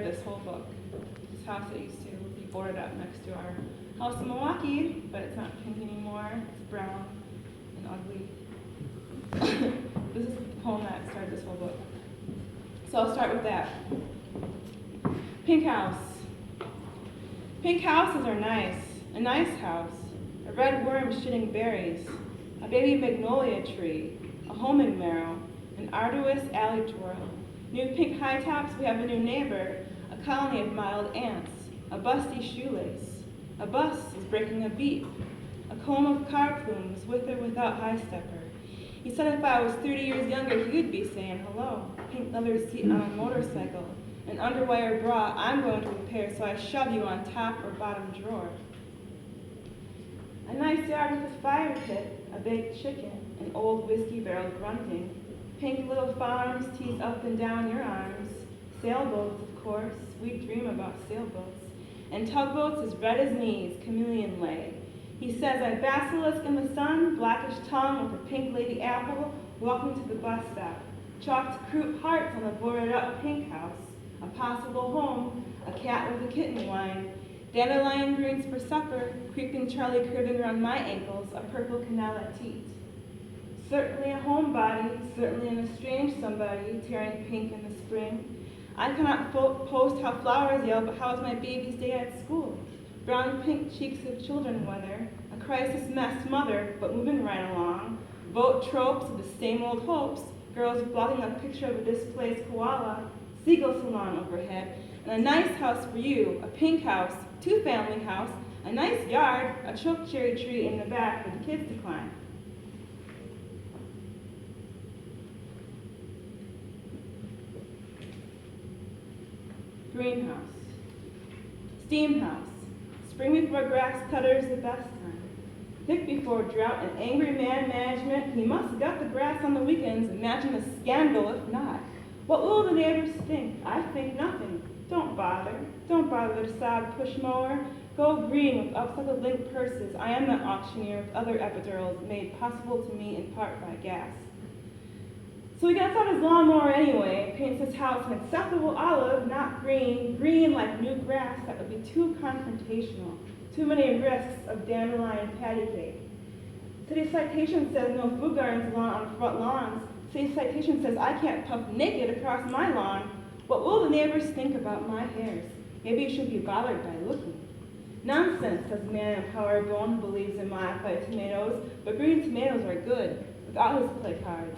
this whole book. This house that used to be boarded up next to our house in Milwaukee, but it's not pink anymore. It's brown and ugly. This is the poem that started this whole book. So I'll start with that. Pink house. Pink houses are nice. A nice house. A red worm shitting berries. A baby magnolia tree. A homing marrow. An arduous alley twirl. New pink high tops, we have a new neighbor. A colony of mild ants. A busty shoelace. A bus is breaking a beat. A comb of car plumes, with or without high stepper. He said if I was 30 years younger, he would be saying hello. Pink leather seat on a motorcycle. An underwire bra I'm going to repair, so I shove you on top or bottom drawer. A nice yard with a fire pit, a baked chicken, an old whiskey barrel grunting. Pink little farms tease up and down your arms. Sailboats, of course, we dream about sailboats. And tugboats as red as knees, chameleon lay. He says I basilisk in the sun, blackish tongue with a pink lady apple, walking to the bus stop. Chalked croup hearts on the boarded up pink house. A possible home, a cat with a kitten whine. Dandelion greens for supper, creeping Charlie curving around my ankles, a purple canal at teat. Certainly a homebody, certainly an estranged somebody, tearing pink in the spring. I cannot post how flowers yell, but how's my baby's day at school? Brown pink cheeks of children weather, a crisis mess mother, but moving right along. Vote tropes of the same old hopes, girls blocking a picture of a displaced koala, seagull salon overhead, and a nice house for you, a pink house, two-family house, a nice yard, a choke cherry tree in the back for the kids to climb. Greenhouse. Steam house. Spring before grass cutter is the best time. Thick before drought and angry man management, he must gut the grass on the weekends. Imagine a scandal if not. What will the neighbors think? I think nothing. Don't bother. Don't bother the sod push mower. Go green with upcycled link purses. I am that auctioneer with other epidurals made possible to me in part by gas. So he gets out his lawnmower anyway, paints his house an acceptable olive, not green, green like new grass that would be too confrontational, too many risks of dandelion patty cake. City citation says no food gardens allowed on front lawns. City citation says I can't puff naked across my lawn. What will the neighbors think about my hairs? Maybe you should be bothered by looking. Nonsense, says man in power bone who believes in modified tomatoes, but green tomatoes are good, without his play cards.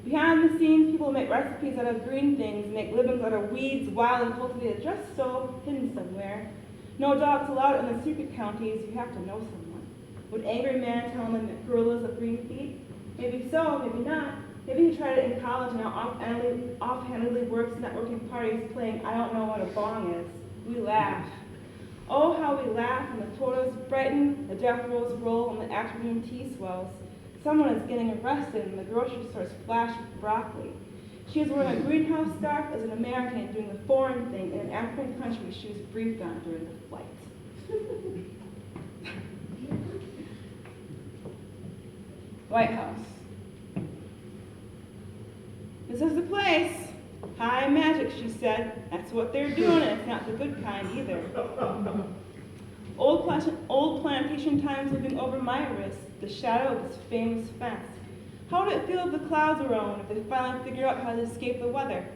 Behind the scenes, people make recipes out of green things, make livings out of weeds, wild and cultivated, just so, hidden somewhere. No dogs allowed in the secret counties, you have to know someone. Would angry man tell him that gorillas have green feet? Maybe so, maybe not. Maybe he tried it in college and now offhandedly works networking parties playing I don't know what a bong is. We laugh. Oh, how we laugh when the photos brighten, the death rolls roll, and the afternoon tea swells. Someone is getting arrested and the grocery store's flash with broccoli. She is wearing a greenhouse scarf as an American doing the foreign thing in an African country she was briefed on during the flight. White House. This is the place. High magic, she said. That's what they're doing, and it's not the good kind either. Old plantation times living over my wrist, the shadow of this famous fence. How would it feel if the clouds were on, if they finally figure out how to escape the weather?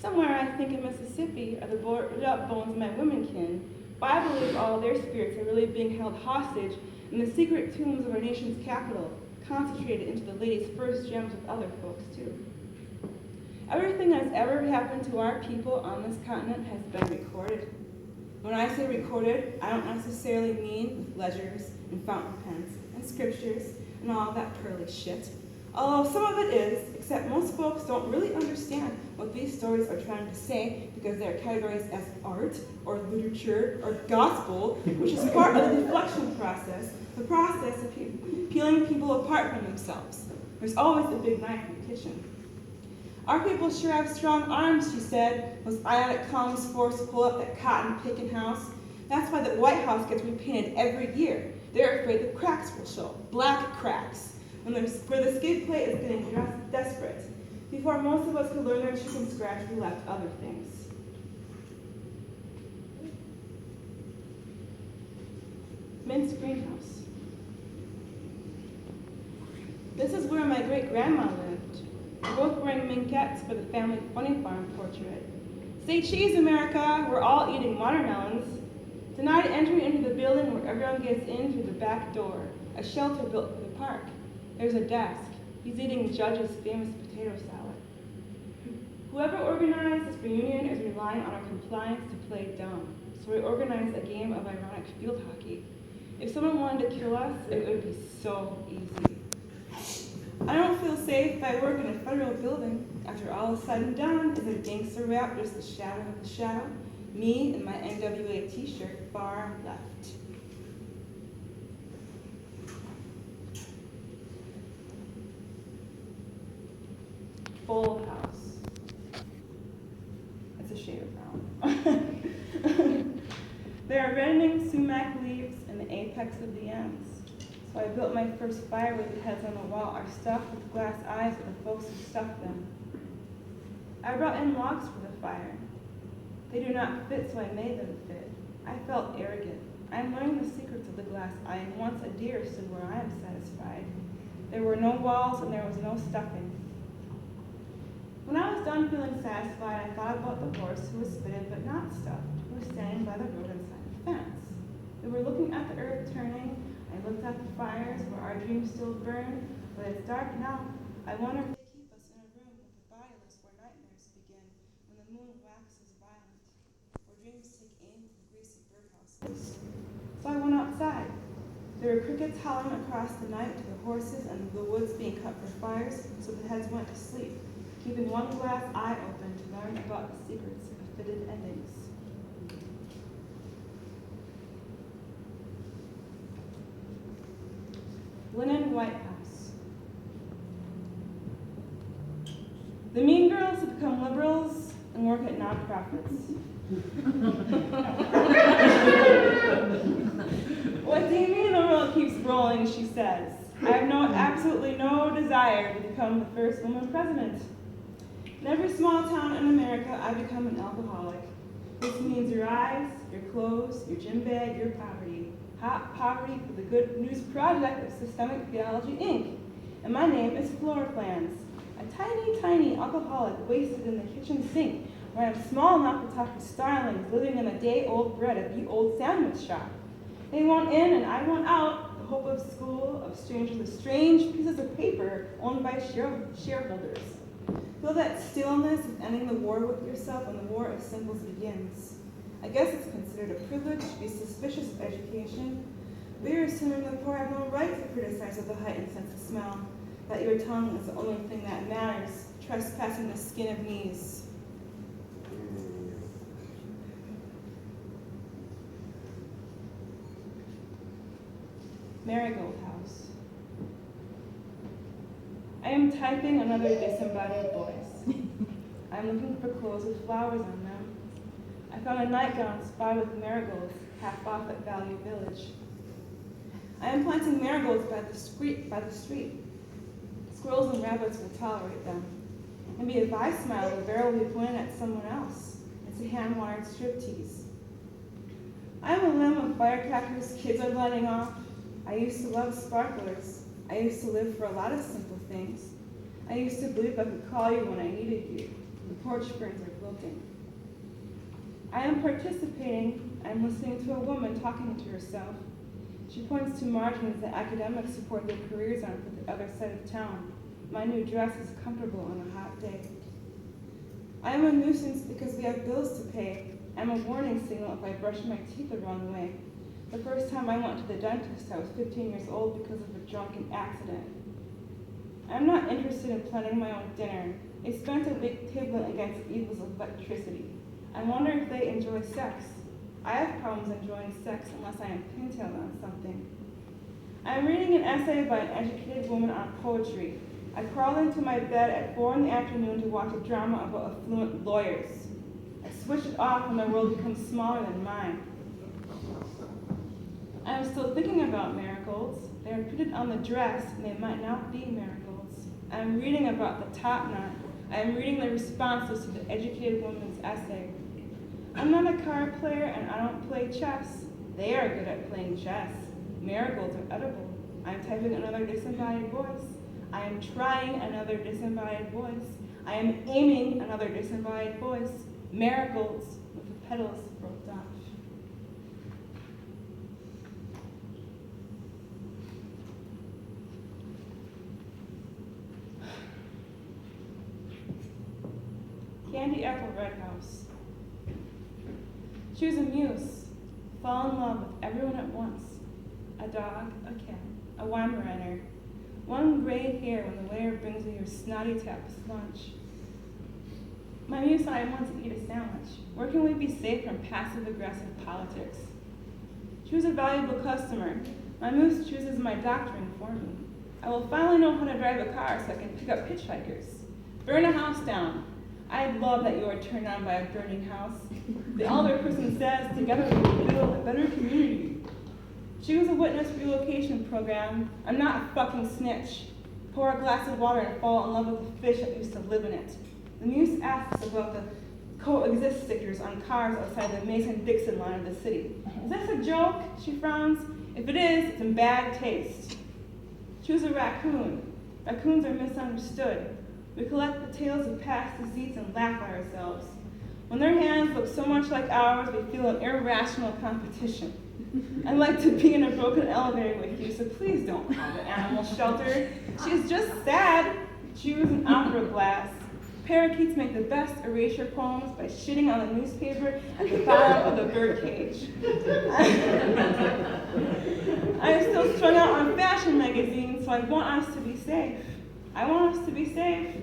Somewhere, I think, in Mississippi, are the boarded up bones of my womenkin. But I believe all their spirits are really being held hostage in the secret tombs of our nation's capital, concentrated into the lady's first gems with other folks, too. Everything that's ever happened to our people on this continent has been recorded. When I say recorded, I don't necessarily mean with ledgers and fountain pens and scriptures and all that pearly shit. Although some of it is, except most folks don't really understand what these stories are trying to say because they're categorized as art or literature or gospel, which is part of the deflection process, the process of peeling people apart from themselves. There's always a big knife in the kitchen. Our people sure have strong arms, she said. Those ionic columns forced to pull up that cotton picking house. That's why the White House gets repainted every year. They're afraid the cracks will show, black cracks, where the skid plate is getting desperate. Before most of us could learn their chicken scratch, we left other things. Mint's greenhouse. This is where my great-grandma lived. We're both wearing minkettes for the family funny farm portrait. Say cheese, America! We're all eating watermelons. Denied entry into the building where everyone gets in through the back door, a shelter built for the park. There's a desk. He's eating Judge's famous potato salad. Whoever organized this reunion is relying on our compliance to play dumb, so we organized a game of ironic field hockey. If someone wanted to kill us, it would be so easy. I don't feel safe if I work in a federal building. After all is said and done, is a gangster rap just the shadow of the shadow? Me in my NWA t-shirt, far left. Full house. It's a shade of brown. There are reddening sumac leaves in the apex of the ends. So I built my first fire with the heads on the wall are stuffed with glass eyes of the folks who stuffed them. I brought in logs for the fire. They do not fit, so I made them fit. I felt arrogant. I am learning the secrets of the glass eye, and once a deer stood where I am satisfied. There were no walls and there was no stuffing. When I was done feeling satisfied, I thought about the horse who was fitted but not stuffed, who was standing by the road inside the fence. We were looking at the earth turning. I looked at the fires where our dreams still burn, but it's dark now. I wonder if they keep us in a room with the bodiless where nightmares begin, when the moon waxes violent, where dreams take aim from greasy birdhouses. So I went outside. There were crickets howling across the night to the horses and the woods being cut for fires, so the heads went to sleep, keeping one glass eye open to learn about the secrets of fitted endings. Linen White House. The mean girls have become liberals and work at nonprofits. What do you mean the world keeps rolling, she says. I have absolutely no desire to become the first woman president. In every small town in America, I become an alcoholic. This means your eyes, your clothes, your gym bag, your poverty. Hot poverty for the Good News Project of Systemic Theology, Inc. And my name is Floor Plans, a tiny, tiny alcoholic wasted in the kitchen sink where I'm small enough to talk to starlings living in a day-old bread at the old sandwich shop. They want in and I want out, the hope of school, of strangers with strange pieces of paper owned by shareholders. Feel that stillness of ending the war with yourself when the war of symbols begins. I guess it's considered a privilege to be suspicious of education. We are assuming the poor have no right to criticize with a heightened sense of smell, that your tongue is the only thing that matters, trespassing the skin of knees. Marigold House. I am typing another disembodied voice. I'm looking for clothes with flowers on them. I found a nightgown spotted with marigolds, half off at Value Village. I am planting marigolds by the street. Squirrels and rabbits will tolerate them. Maybe if I smile, the barrel will be pointed at someone else. It's a hand-wired striptease. I am a limb of firecrackers kids are lighting off. I used to love sparklers. I used to live for a lot of simple things. I used to believe I could call you when I needed you. The porch ferns are wilting. I am participating. I'm listening to a woman talking to herself. She points to margins that academics support their careers on for the other side of town. My new dress is comfortable on a hot day. I am a nuisance because we have bills to pay. I'm a warning signal if I brush my teeth the wrong way. The first time I went to the dentist, I was 15 years old because of a drunken accident. I'm not interested in planning my own dinner. They spent a week tabling against the evils of electricity. I wonder if they enjoy sex. I have problems enjoying sex unless I am pintailed on something. I am reading an essay by an educated woman on poetry. I crawl into my bed at 4 in the afternoon to watch a drama about affluent lawyers. I switch it off when the world becomes smaller than mine. I am still thinking about marigolds. They are printed on the dress, and they might not be marigolds. I am reading about the top knot. I am reading the responses to the educated woman's essay. I'm not a card player, and I don't play chess. They are good at playing chess. Marigolds are edible. I'm typing another disembodied voice. I am trying another disembodied voice. I am aiming another disembodied voice. Marigolds with the petals roped off. Candy Apple Red House. Choose a muse. Fall in love with everyone at once. A dog, a cat, a Weimaraner. One gray hair when the waiter brings you your snotty taps lunch. My muse and I want to eat a sandwich. Where can we be safe from passive-aggressive politics? Choose a valuable customer. My muse chooses my doctoring for me. I will finally know how to drive a car so I can pick up hitchhikers. Burn a house down. I love that you are turned on by a burning house. The elder person says, together we will build a better community. Choose a witness relocation program. I'm not a fucking snitch. Pour a glass of water and fall in love with the fish that used to live in it. The muse asks about the coexist stickers on cars outside the Mason-Dixon line of the city. Is this a joke? She frowns. If it is, it's in bad taste. Choose a raccoon. Raccoons are misunderstood. We collect the tales of past deceits and laugh at ourselves. When their hands look so much like ours, we feel an irrational competition. I'd like to be in a broken elevator with you, so please don't call the animal shelter. She's just sad. Choose an opera glass. Parakeets make the best erasure poems by shitting on the newspaper at the bottom of the birdcage. I am still strung out on fashion magazines, so I want us to be safe. I want us to be safe.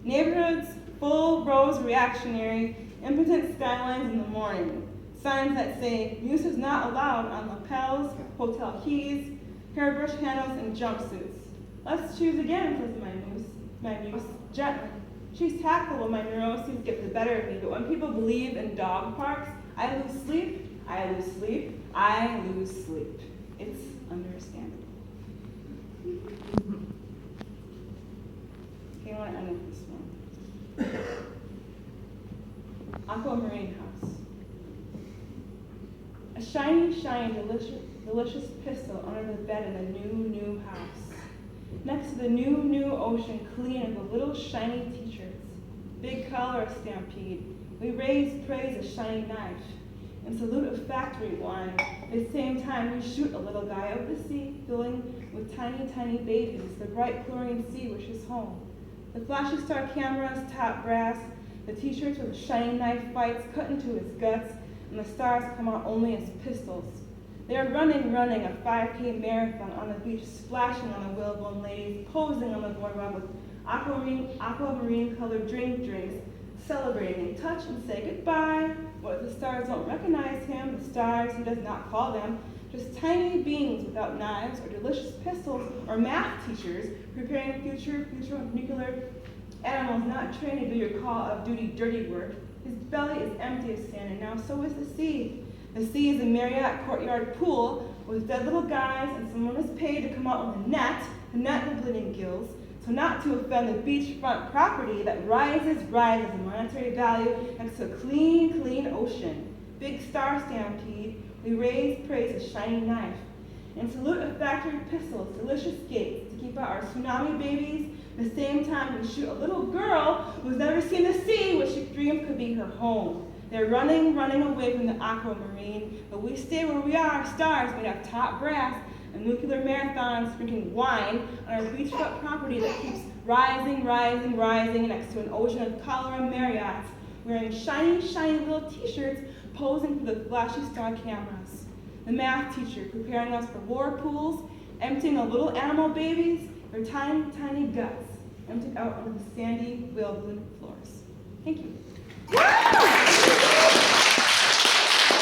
Neighborhoods, full rows reactionary, impotent skylines in the morning. Signs that say, muse is not allowed on lapels, hotel keys, hairbrush handles, and jumpsuits. Let's choose again, says my muse, gently. She's tactful when my neuroses get the better of me, but when people believe in dog parks, I lose sleep, I lose sleep, I lose sleep. It's understandable. Okay, I want to end with this one. Aquamarine House. A shiny, shiny, delicious pistol under the bed in the new house. Next to the new ocean clean of the little shiny t-shirts. Big collar stampede. We raise praise a shiny knife. And salute a factory wine. At the same time, we shoot a little guy out the sea, filling with tiny, tiny babies, the bright chlorine sea which is home. The flashy star cameras, top brass, the t-shirts with shiny knife fights cut into his guts, and the stars come out only as pistols. They are running a 5K marathon on the beach, splashing on the whalebone ladies, posing on the boardwalk with aquamarine colored drinks, celebrating, touch and say goodbye. What if the stars don't recognize him, the stars he does not call them, just tiny beings without knives or delicious pistols or math teachers preparing future nuclear animals not trained to do your call of duty dirty work. His belly is empty of sand, and now so is the sea. The sea is a Marriott courtyard pool with dead little guys, and someone is paid to come out with a net the bleeding gills, so not to offend the beachfront property that rises in monetary value next to a clean ocean. Big star stampede, we raise praise a shiny knife, and salute a factory pistols, delicious gates to keep out our tsunami babies. At the same time, we shoot a little girl who's never seen the sea, which she dreamed could be her home. They're running away from the aquamarine, but we stay where we are, stars made of top brass, and nuclear marathons drinking wine on our beachfront property that keeps rising next to an ocean of color and Marriotts, wearing shiny little t-shirts, posing for the flashy star cameras. The math teacher preparing us for war pools, emptying the little animal babies, their tiny guts, emptied out onto the sandy whale balloon floors. Thank you.